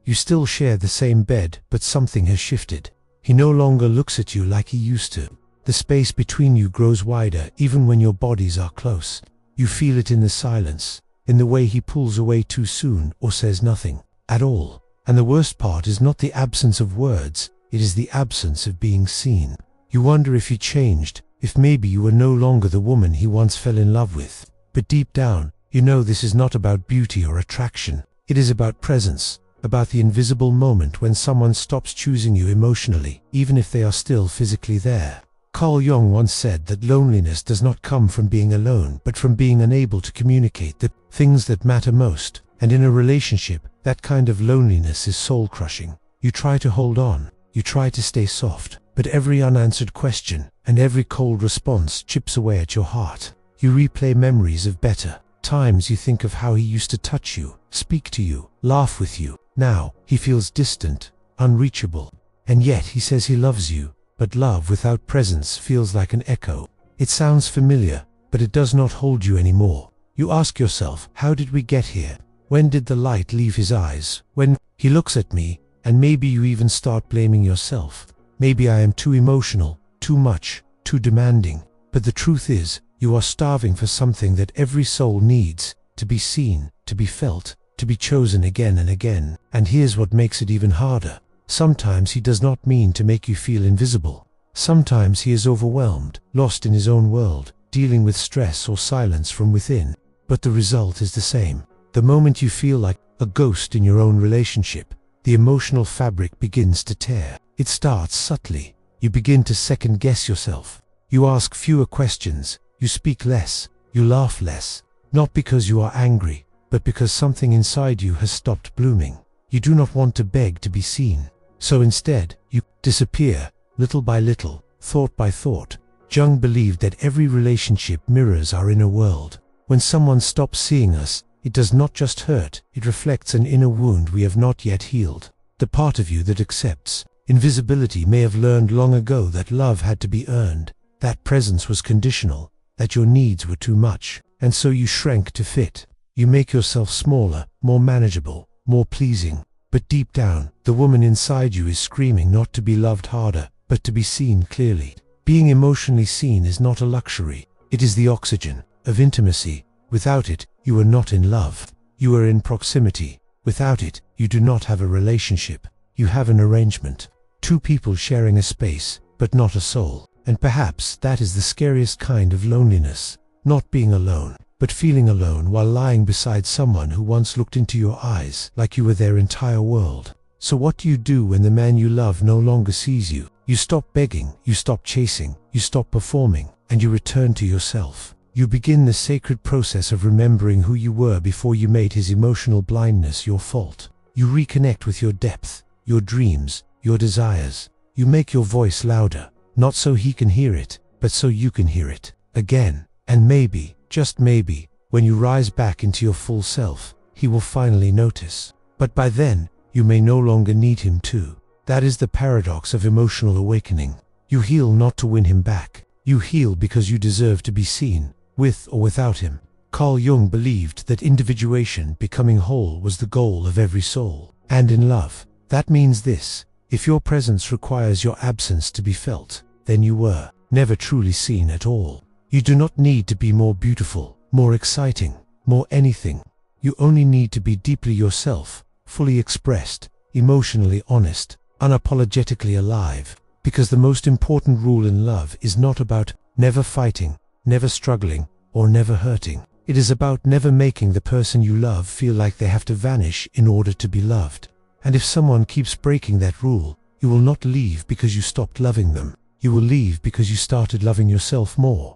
You still share the same bed, but something has shifted. He no longer looks at you like he used to. The space between you grows wider even when your bodies are close. You feel it in the silence, in the way he pulls away too soon or says nothing at all. And the worst part is not the absence of words, it is the absence of being seen. You wonder if he changed, if maybe you were no longer the woman he once fell in love with. But deep down, you know this is not about beauty or attraction. It is about presence, about the invisible moment when someone stops choosing you emotionally, even if they are still physically there. Carl Jung once said that loneliness does not come from being alone, but from being unable to communicate the things that matter most. And in a relationship, that kind of loneliness is soul-crushing. You try to hold on, you try to stay soft, but every unanswered question and every cold response chips away at your heart. You replay memories of better times. You think of how he used to touch you, speak to you, laugh with you. Now, he feels distant, unreachable. And yet he says he loves you, but love without presence feels like an echo. It sounds familiar, but it does not hold you anymore. You ask yourself, how did we get here? When did the light leave his eyes? When he looks at me, and maybe you even start blaming yourself. Maybe I am too emotional, too much, too demanding. But the truth is, you are starving for something that every soul needs, to be seen, to be felt, to be chosen again and again. And here's what makes it even harder. Sometimes he does not mean to make you feel invisible. Sometimes he is overwhelmed, lost in his own world, dealing with stress or silence from within. But the result is the same. The moment you feel like a ghost in your own relationship, the emotional fabric begins to tear. It starts subtly. You begin to second-guess yourself. You ask fewer questions, you speak less, you laugh less. Not because you are angry, but because something inside you has stopped blooming. You do not want to beg to be seen. So instead, you disappear, little by little, thought by thought. Jung believed that every relationship mirrors our inner world. When someone stops seeing us, it does not just hurt, it reflects an inner wound we have not yet healed. The part of you that accepts invisibility may have learned long ago that love had to be earned, that presence was conditional, that your needs were too much, and so you shrank to fit. You make yourself smaller, more manageable, more pleasing. But deep down, the woman inside you is screaming not to be loved harder, but to be seen clearly. Being emotionally seen is not a luxury, it is the oxygen of intimacy. Without it, you are not in love. You are in proximity. Without it, you do not have a relationship. You have an arrangement. Two people sharing a space, but not a soul. And perhaps that is the scariest kind of loneliness. Not being alone, but feeling alone while lying beside someone who once looked into your eyes like you were their entire world. So what do you do when the man you love no longer sees you? You stop begging, you stop chasing, you stop performing, and you return to yourself. You begin the sacred process of remembering who you were before you made his emotional blindness your fault. You reconnect with your depth, your dreams, your desires. You make your voice louder, not so he can hear it, but so you can hear it again. And maybe, just maybe, when you rise back into your full self, he will finally notice. But by then, you may no longer need him too. That is the paradox of emotional awakening. You heal not to win him back. You heal because you deserve to be seen, with or without him. Carl Jung believed that individuation, becoming whole, was the goal of every soul. And in love, that means this: if your presence requires your absence to be felt, then you were never truly seen at all. You do not need to be more beautiful, more exciting, more anything. You only need to be deeply yourself, fully expressed, emotionally honest, unapologetically alive. Because the most important rule in love is not about never fighting, never struggling, or never hurting. It is about never making the person you love feel like they have to vanish in order to be loved. And if someone keeps breaking that rule, you will not leave because you stopped loving them. You will leave because you started loving yourself more.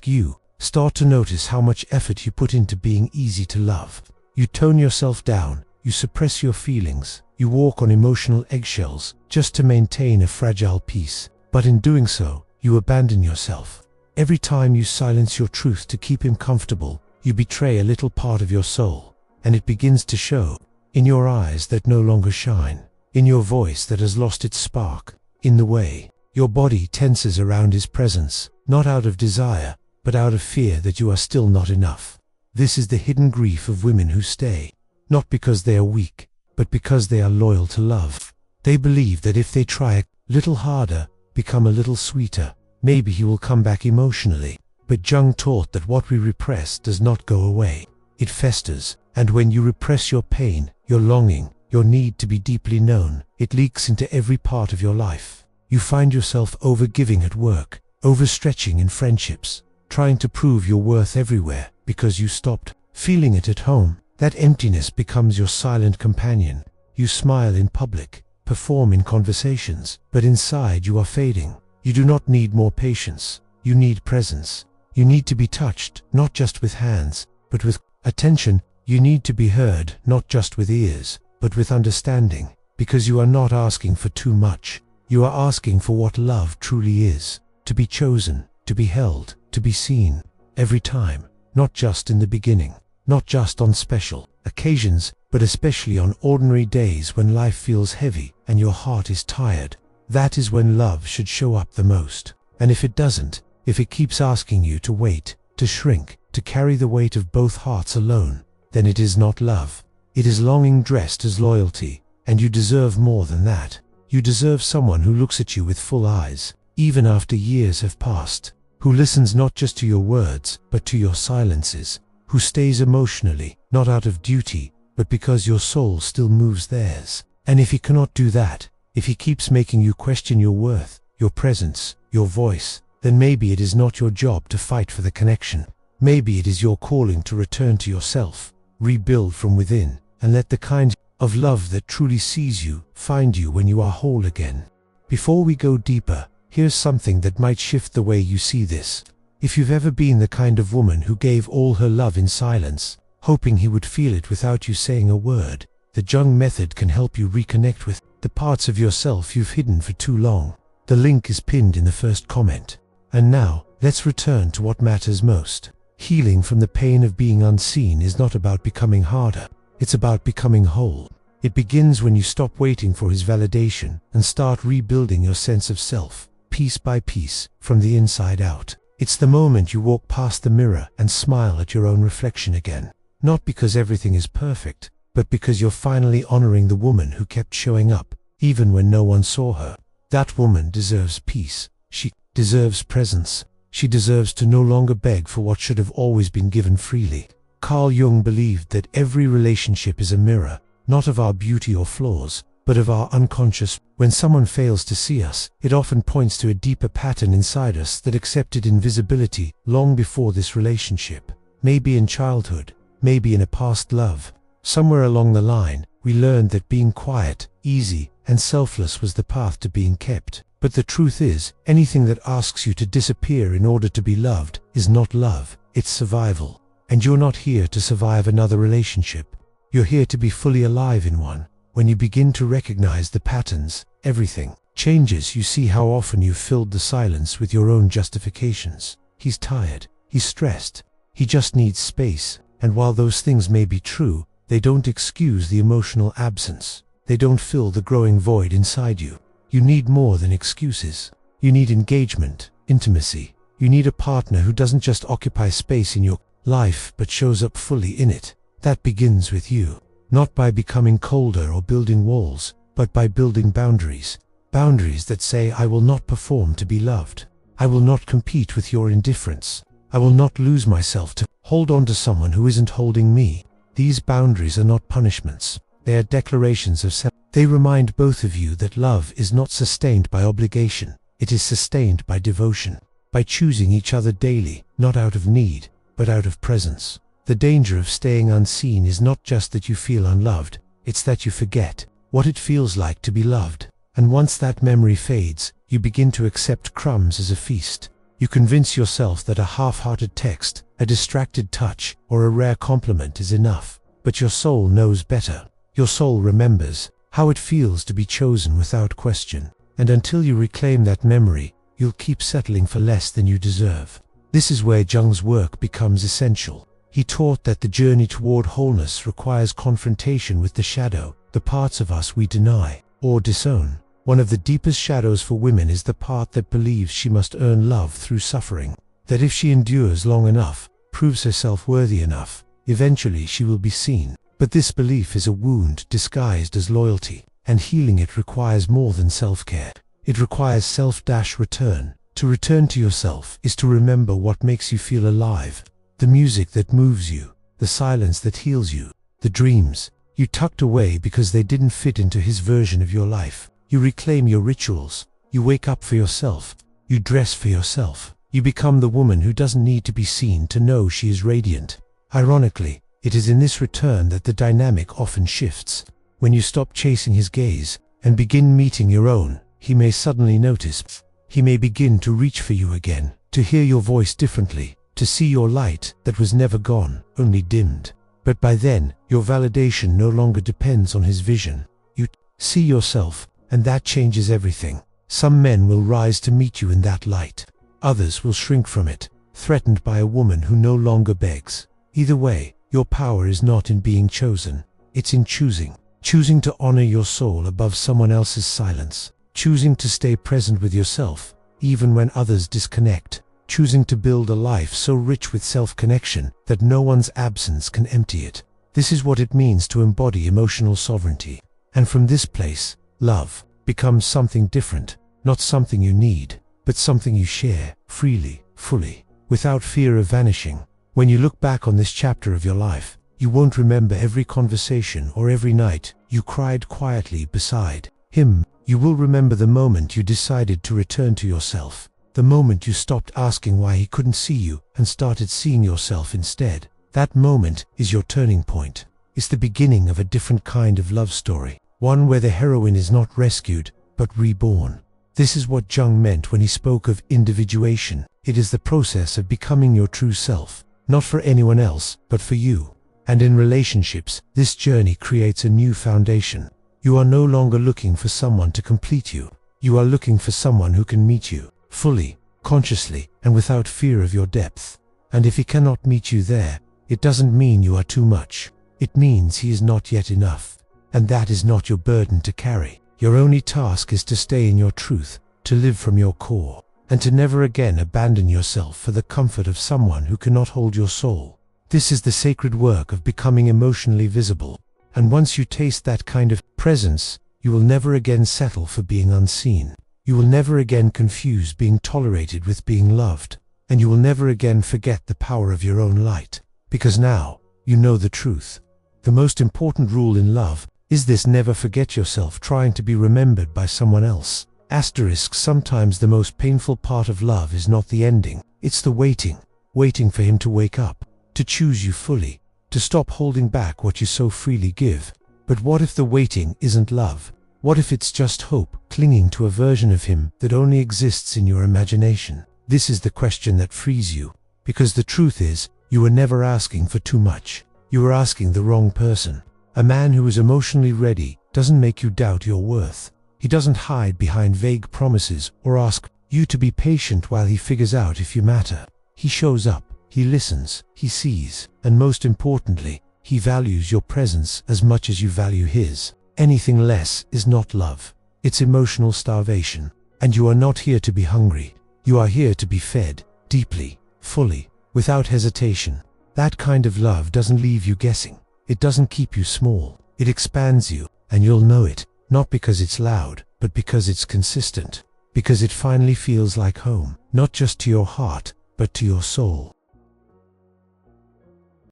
You start to notice how much effort you put into being easy to love. You tone yourself down, you suppress your feelings, you walk on emotional eggshells just to maintain a fragile peace. But in doing so, you abandon yourself. Every time you silence your truth to keep him comfortable, you betray a little part of your soul, and it begins to show in your eyes that no longer shine, in your voice that has lost its spark, in the way your body tenses around his presence, not out of desire, but out of fear that you are still not enough. This is the hidden grief of women who stay, not because they are weak, but because they are loyal to love. They believe that if they try a little harder, become a little sweeter, maybe he will come back emotionally. But Jung taught that what we repress does not go away. It festers, and when you repress your pain, your longing, your need to be deeply known, it leaks into every part of your life. You find yourself overgiving at work, overstretching in friendships, trying to prove your worth everywhere because you stopped feeling it at home. That emptiness becomes your silent companion. You smile in public, perform in conversations, but inside you are fading. You do not need more patience. You need presence. You need to be touched, not just with hands, but with attention. You need to be heard, not just with ears, but with understanding, because you are not asking for too much. You are asking for what love truly is: to be chosen, to be held, to be seen, every time, not just in the beginning, not just on special occasions, but especially on ordinary days when life feels heavy and your heart is tired. That is when love should show up the most. And if it doesn't, if it keeps asking you to wait, to shrink, to carry the weight of both hearts alone, then it is not love. It is longing dressed as loyalty, and you deserve more than that. You deserve someone who looks at you with full eyes, even after years have passed, who listens not just to your words, but to your silences, who stays emotionally, not out of duty, but because your soul still moves theirs. And if he cannot do that, if he keeps making you question your worth, your presence, your voice, then maybe it is not your job to fight for the connection. Maybe it is your calling to return to yourself, rebuild from within, and let the kind of love that truly sees you find you when you are whole again. Before we go deeper, here's something that might shift the way you see this. If you've ever been the kind of woman who gave all her love in silence, hoping he would feel it without you saying a word, the Jung Method can help you reconnect with the parts of yourself you've hidden for too long. The link is pinned in the first comment. And now, let's return to what matters most. Healing from the pain of being unseen is not about becoming harder. It's about becoming whole. It begins when you stop waiting for his validation and start rebuilding your sense of self, piece by piece, from the inside out. It's the moment you walk past the mirror and smile at your own reflection again. Not because everything is perfect, but because you're finally honoring the woman who kept showing up, even when no one saw her. That woman deserves peace. She deserves presence. She deserves to no longer beg for what should have always been given freely. Carl Jung believed that every relationship is a mirror, not of our beauty or flaws, but of our unconscious. When someone fails to see us, it often points to a deeper pattern inside us that accepted invisibility long before this relationship. Maybe in childhood, maybe in a past love. Somewhere along the line, we learned that being quiet, easy, and selfless was the path to being kept. But the truth is, anything that asks you to disappear in order to be loved is not love, it's survival. And you're not here to survive another relationship. You're here to be fully alive in one. When you begin to recognize the patterns, everything changes. You see how often you've filled the silence with your own justifications. He's tired, he's stressed, he just needs space. And while those things may be true, they don't excuse the emotional absence. They don't fill the growing void inside you. You need more than excuses. You need engagement, intimacy. You need a partner who doesn't just occupy space in your life, but shows up fully in it. That begins with you. Not by becoming colder or building walls, but by building boundaries. Boundaries that say, I will not perform to be loved. I will not compete with your indifference. I will not lose myself to hold on to someone who isn't holding me. These boundaries are not punishments. They are declarations of self. They remind both of you that love is not sustained by obligation. It is sustained by devotion, by choosing each other daily, not out of need, but out of presence. The danger of staying unseen is not just that you feel unloved, it's that you forget what it feels like to be loved. And once that memory fades, you begin to accept crumbs as a feast. You convince yourself that a half-hearted text, a distracted touch, or a rare compliment is enough. But your soul knows better. Your soul remembers how it feels to be chosen without question. And until you reclaim that memory, you'll keep settling for less than you deserve. This is where Jung's work becomes essential. He taught that the journey toward wholeness requires confrontation with the shadow, the parts of us we deny or disown. One of the deepest shadows for women is the part that believes she must earn love through suffering. That if she endures long enough, proves herself worthy enough, eventually she will be seen. But this belief is a wound disguised as loyalty, and healing it requires more than self-care. It requires self-return. To return to yourself is to remember what makes you feel alive, the music that moves you, the silence that heals you, the dreams you tucked away because they didn't fit into his version of your life. You reclaim your rituals, you wake up for yourself, you dress for yourself, you become the woman who doesn't need to be seen to know she is radiant. Ironically, it is in this return that the dynamic often shifts. When you stop chasing his gaze and begin meeting your own, he may suddenly notice. He may begin to reach for you again, to hear your voice differently, to see your light that was never gone, only dimmed. But by then, your validation no longer depends on his vision. You see yourself, and that changes everything. Some men will rise to meet you in that light. Others will shrink from it, threatened by a woman who no longer begs. Either way, your power is not in being chosen. It's in choosing. Choosing to honor your soul above someone else's silence. Choosing to stay present with yourself, even when others disconnect. Choosing to build a life so rich with self-connection that no one's absence can empty it. This is what it means to embody emotional sovereignty. And from this place, love becomes something different, not something you need, but something you share, freely, fully, without fear of vanishing. When you look back on this chapter of your life, you won't remember every conversation or every night you cried quietly beside him. You will remember the moment you decided to return to yourself, the moment you stopped asking why he couldn't see you and started seeing yourself instead. That moment is your turning point. It's the beginning of a different kind of love story, one where the heroine is not rescued, but reborn. This is what Jung meant when he spoke of individuation. It is the process of becoming your true self, not for anyone else, but for you. And in relationships, this journey creates a new foundation. You are no longer looking for someone to complete you. You are looking for someone who can meet you, fully, consciously, and without fear of your depth. And if he cannot meet you there, it doesn't mean you are too much. It means he is not yet enough. And that is not your burden to carry. Your only task is to stay in your truth, to live from your core, and to never again abandon yourself for the comfort of someone who cannot hold your soul. This is the sacred work of becoming emotionally visible. And once you taste that kind of presence, you will never again settle for being unseen. You will never again confuse being tolerated with being loved. And you will never again forget the power of your own light. Because now, you know the truth. The most important rule in love is this: never forget yourself trying to be remembered by someone else. Sometimes the most painful part of love is not the ending, it's the waiting. Waiting for him to wake up, to choose you fully, to stop holding back what you so freely give. But what if the waiting isn't love? What if it's just hope, clinging to a version of him that only exists in your imagination? This is the question that frees you, because the truth is, you were never asking for too much. You were asking the wrong person. A man who is emotionally ready doesn't make you doubt your worth. He doesn't hide behind vague promises or ask you to be patient while he figures out if you matter. He shows up, he listens, he sees, and most importantly, he values your presence as much as you value his. Anything less is not love. It's emotional starvation. And you are not here to be hungry. You are here to be fed, deeply, fully, without hesitation. That kind of love doesn't leave you guessing. It doesn't keep you small. It expands you, and you'll know it, not because it's loud, but because it's consistent. Because it finally feels like home, not just to your heart, but to your soul.